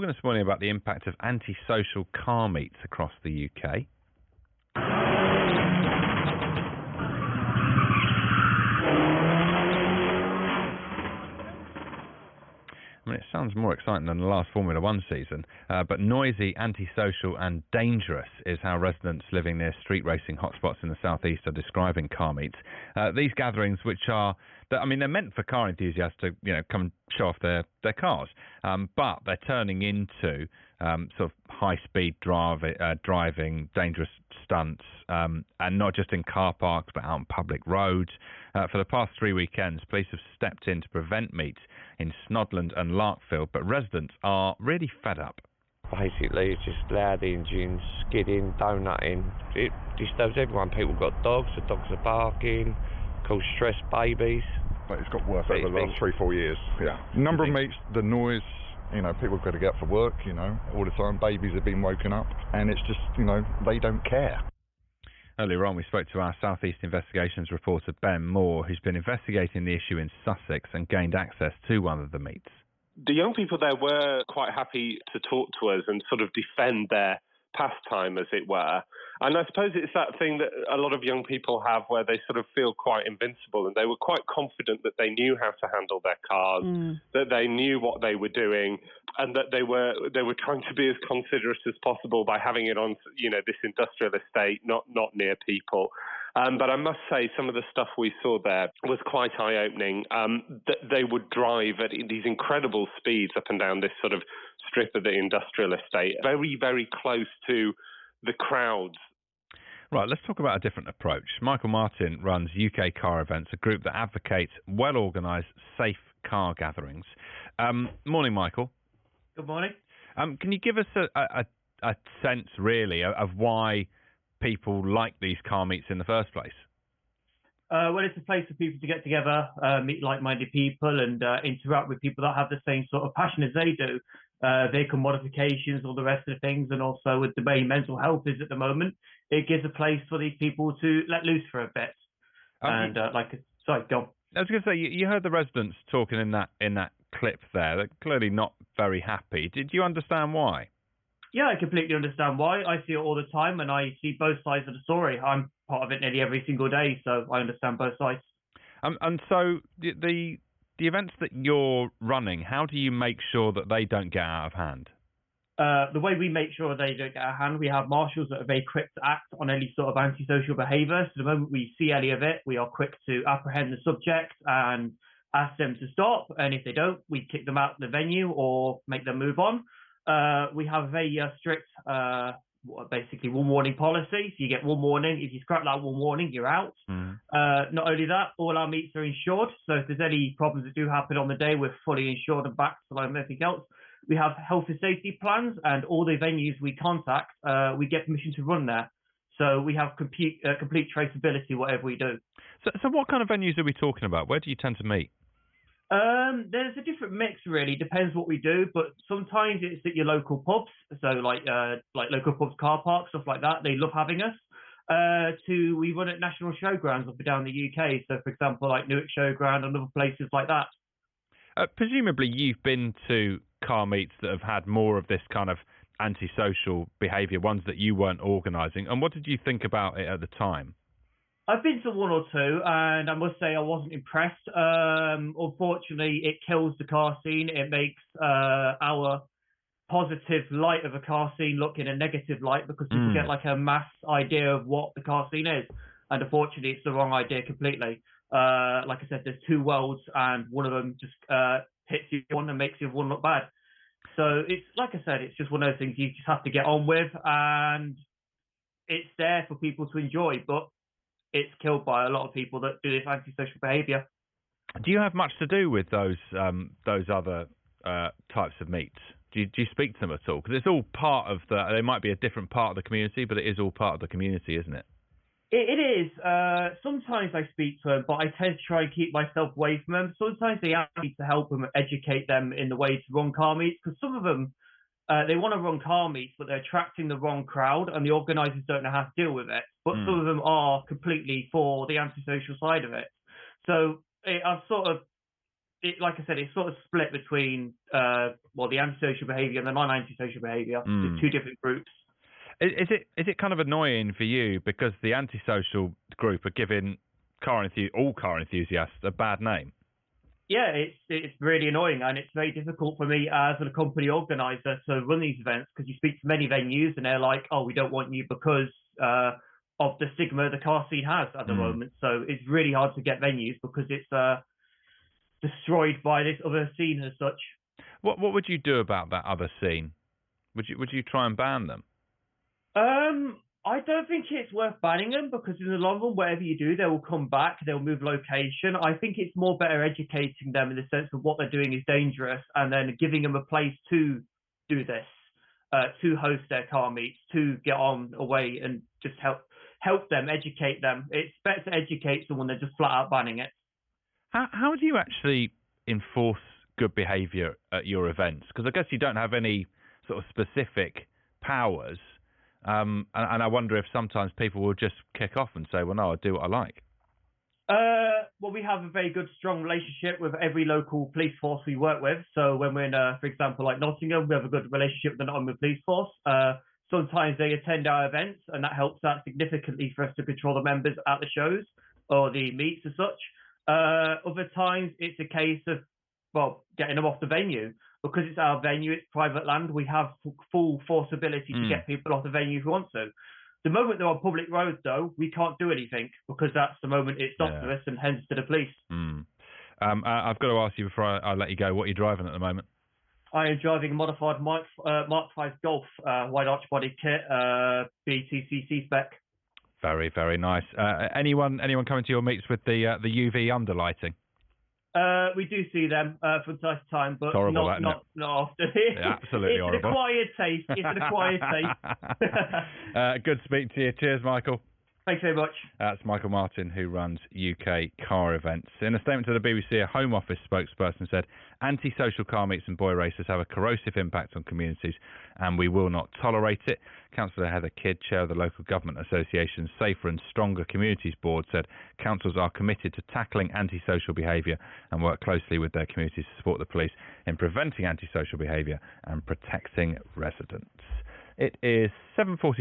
Talking this morning about the impact of antisocial car meets across the UK. I mean, it sounds more exciting than the last Formula One season, but noisy, antisocial and dangerous is how residents living near street racing hotspots in the southeast are describing car meets. These gatherings, which are, they're meant for car enthusiasts to, come and show off their cars, but they're turning into sort of high-speed driving, dangerous stunts, and not just in car parks, but out on public roads. For the past 3 weekends, police have stepped in to prevent meets in Snodland and Larkfield, but residents are really fed up. Basically, it's just loud engines, skidding, donutting. It disturbs everyone. People got dogs, the dogs are barking, cause stressed babies. But it's got worse over the last 3-4 years. Yeah. Number of meets, the noise, people got to get up for work, all the time. Babies have been woken up, and it's just, they don't care. Earlier on, we spoke to our South East Investigations reporter, Ben Moore, who's been investigating the issue in Sussex and gained access to one of the meets. The young people there were quite happy to talk to us and sort of defend their pastime, as it were. And I suppose it's that thing that a lot of young people have where they sort of feel quite invincible, and they were quite confident that they knew how to handle their cars, that they knew what they were doing, and that they were trying to be as considerate as possible by having it on, this industrial estate, not near people. But I must say, some of the stuff we saw there was quite eye-opening. That they would drive at these incredible speeds up and down this sort of strip of the industrial estate, very, very close to the crowds. Right, let's talk about a different approach. Michael Martin runs UK Car Events, a group that advocates well-organised, safe car gatherings. Morning, Michael. Good morning. Can you give us a sense, really, of why people like these car meets in the first place? Well, it's a place for people to get together, meet like-minded people, and interact with people that have the same sort of passion as they do. Vehicle modifications, all the rest of the things, and also with the way mental health is at the moment, it gives a place for these people to let loose for a bit. Sorry, go on. I was going to say, you heard the residents talking in that clip there. They're clearly not very happy. Did you understand why? Yeah, I completely understand why. I see it all the time, and I see both sides of the story. I'm part of it nearly every single day, so I understand both sides. And so the events that you're running, how do you make sure that they don't get out of hand? The way we make sure they don't get out of hand, we have marshals that are very quick to act on any sort of antisocial behaviour. So the moment we see any of it, we are quick to apprehend the subject and ask them to stop. And if they don't, we kick them out of the venue or make them move on. We have a very strict, basically one warning policy. So you get one warning. If you scrap that one warning, you're out. Not only that, all our meets are insured. So if there's any problems that do happen on the day, we're fully insured and backed like everything else. We have health and safety plans, and all the venues we contact, we get permission to run there. So we have complete traceability, whatever we do. So what kind of venues are we talking about? Where do you tend to meet? There's a different mix, really. Depends what we do, but sometimes it's at your local pubs. So like local pubs, car parks, stuff like that. They love having us. We run at national showgrounds up and down the UK. So, for example, like Newark Showground and other places like that. Presumably, you've been to car meets that have had more of this kind of antisocial behaviour, ones that you weren't organising. And what did you think about it at the time? I've been to one or two, and I must say I wasn't impressed. Unfortunately, it kills the car scene. It makes our positive light of a car scene look in a negative light, because people get like a mass idea of what the car scene is. And unfortunately, it's the wrong idea completely. Like I said, there's two worlds, and one of them just hits you one and makes the other one look bad. So it's, like I said, it's just one of those things you just have to get on with, and it's there for people to enjoy, but it's killed by a lot of people that do this antisocial behaviour. Do you have much to do with those other types of meets? Do you speak to them at all? Because it's all part of they might be a different part of the community, but it is all part of the community, isn't it? It is. Sometimes I speak to them, but I tend to try and keep myself away from them. Sometimes they ask me to help them, educate them in the way to run car meets, because some of them, they want to run car meets, but they're attracting the wrong crowd, and the organisers don't know how to deal with it. But some of them are completely for the antisocial side of it. So I've sort of like I said, it's sort of split between the antisocial behaviour and the non-antisocial behaviour. There's two different groups. Is it kind of annoying for you because the antisocial group are giving all car enthusiasts a bad name? Yeah, it's really annoying, and it's very difficult for me as a company organizer to run these events, because you speak to many venues and they're like, "Oh, we don't want you because of the stigma the car scene has at the moment." So it's really hard to get venues because it's destroyed by this other scene as such. What would you do about that other scene? Would you try and ban them? I don't think it's worth banning them, because in the long run, whatever you do, they will come back, they'll move location. I think it's more better educating them in the sense of what they're doing is dangerous, and then giving them a place to do this, to host their car meets, to get on away and just help them, educate them. It's better to educate someone than just flat out banning it. How do you actually enforce good behaviour at your events? Because I guess you don't have any sort of specific powers. And I wonder if sometimes people will just kick off and say, well, no, I'll do what I like. Well, we have a very good, strong relationship with every local police force we work with. So when we're in, for example, like Nottingham, we have a good relationship with the Nottingham Police Force. Sometimes they attend our events, and that helps out significantly for us to control the members at the shows or the meets as such. Other times, it's a case of, getting them off the venue. Because it's our venue, it's private land, we have full force ability to get people off the venue if we want to. The moment they're on public roads, though, we can't do anything, because that's the moment it's stopped to us, and hence to the police. I've got to ask you before I let you go, what are you driving at the moment? I am driving a modified Mark 5 Golf, wide arch body kit, BTCC spec. Very, very nice. Anyone coming to your meets with the UV underlighting? We do see them from time to time, but horrible, not often. Yeah, absolutely it's horrible. It's an acquired taste. Good to speak to you. Cheers, Michael. Thanks very much. That's Michael Martin, who runs UK car events. In a statement to the BBC, a Home Office spokesperson said, antisocial car meets and boy races have a corrosive impact on communities, and we will not tolerate it. Councillor Heather Kidd, chair of the Local Government Association's Safer and Stronger Communities Board, said councils are committed to tackling antisocial behaviour and work closely with their communities to support the police in preventing antisocial behaviour and protecting residents. It is 7:40.